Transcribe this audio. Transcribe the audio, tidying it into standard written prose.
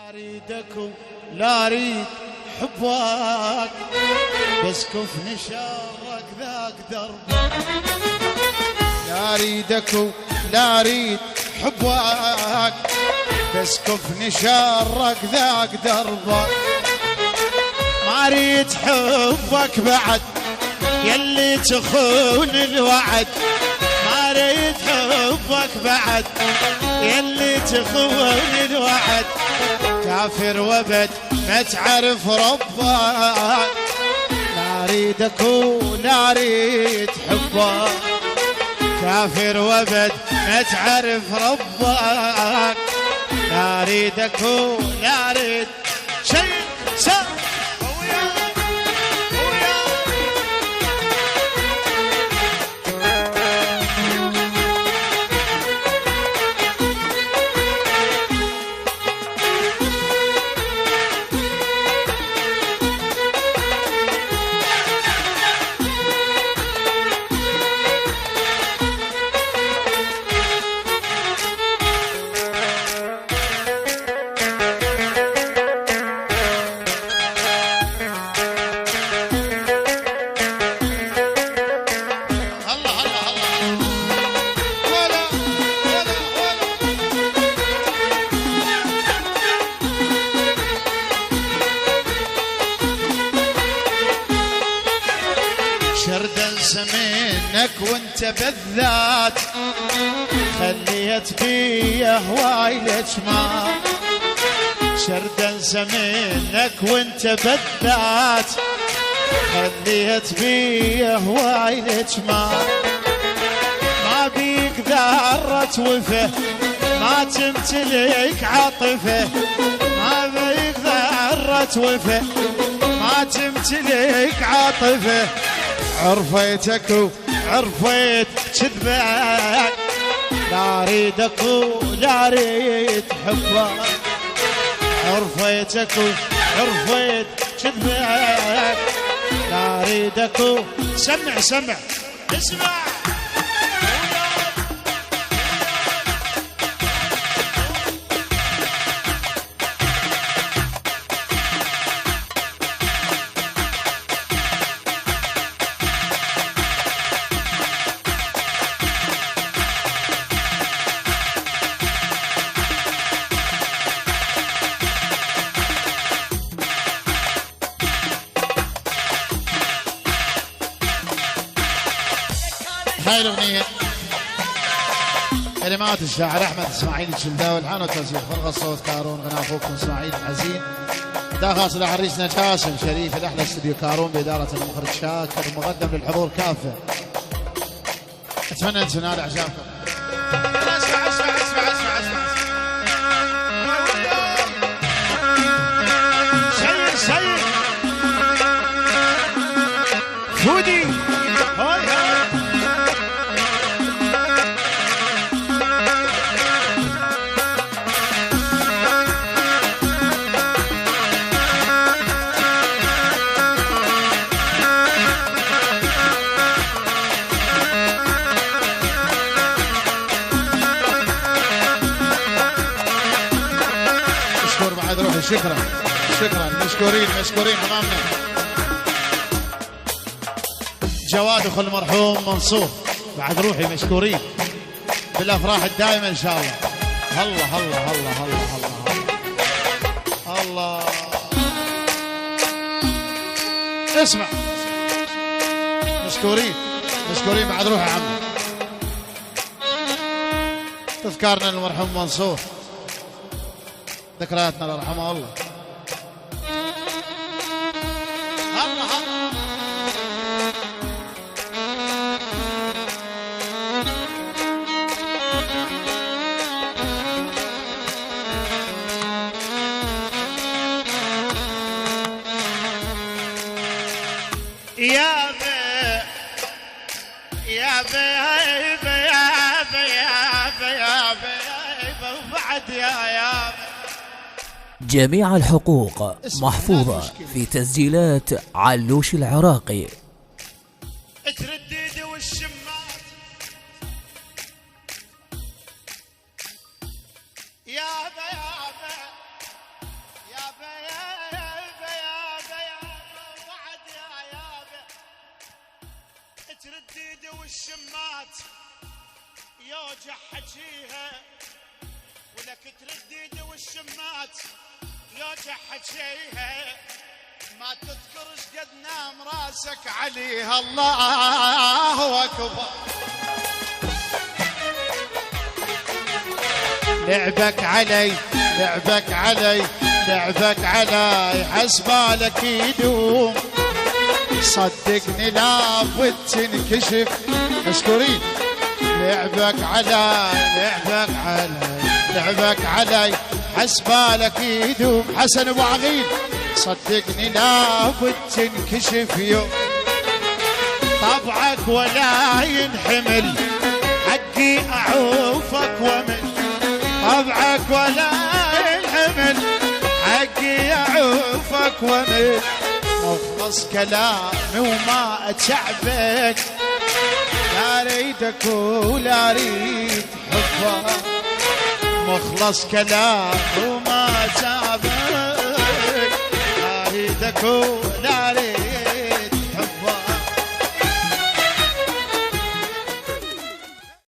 اريدك لا اريد حبك، بس كفني شرك ذاك دربك. لا اريدك لا اريد حبك، بس كفني شرك ذاك دربك. ما اريد حبك بعد يلي تخون الوعد، ما اريد حبك بعد يلي تخون الوعد. كافر وبد ما تعرف ربك، لا اريدك ولا اريد حبك. كافر وبد ما تعرف ربك، لا اريدك ولا اريد شيء سا. شردا زمينك وانت بالذات، خليت بي هواي الجمال. شردا زمينك وانت بالذات، خليت بي هواي الجمال. ما بيك ذرة وفه ما تمتلك عاطفه، ما بيك ذرة وفه ما تمتلك عاطفه. عرفيتك وعرفيت كذبك، لا اريدك ولا اريد حبك. عرفيتك وعرفيت كذبك، لا اريدك. سمع سمع اسمع. هاي الأغنية كلمات الشاعر أحمد إسماعيل الشلداوي، الحان وتوزيع فرغة الصوت كارون، غناء أخوكم إسماعيل الحزين. دا خاص لحريسنا جاسم شريف الأحلى استوديو كارون بإدارة المخرج شاكر، ومقدم للحضور كافة. أتمنى أن تنال إعجابكم. اسمع اسمع اسمع اسمع اسمع. سيد سيد فودي شكرا شكرا. مشكورين مشكورين امامنا. جواد اخو المرحوم منصور بعد روحي مشكورين بالافراح الدائمه ان شاء الله. الله الله الله الله الله الله. اسمع مشكورين مشكورين بعد روحي يا عمي. تذكارنا للمرحوم منصور، ذكرياتنا الله يرحمه. الله الله يا بي يا بي يا بي يا بي يا بي وبعد يا بي. جميع الحقوق محفوظة في تسجيلات علوش العراقي. تردد والشمات يا حجيها ولك ترديد والشمات يوجع حجيها ما تذكرش قد نام راسك عليها الله أكبر. لعبك علي لعبك علي لعبك علي حسبالك يدوم صدقني لا بد تنكشف مشكورين. لعبك علي لعبك علي لعبك علي حسبالك يدوم حسن ابو عقيل صدقني لا بد تنكشف يوم. طبعك ولا ينحمل حقي اعوفك ومن طبعك ولا ينحمل حقي اعوفك ومن مخلص كلامي وما اتعبك لا اريدك ولا اريد حبك مخلص كلامي وما اتعبك لا اريدك ولا اريد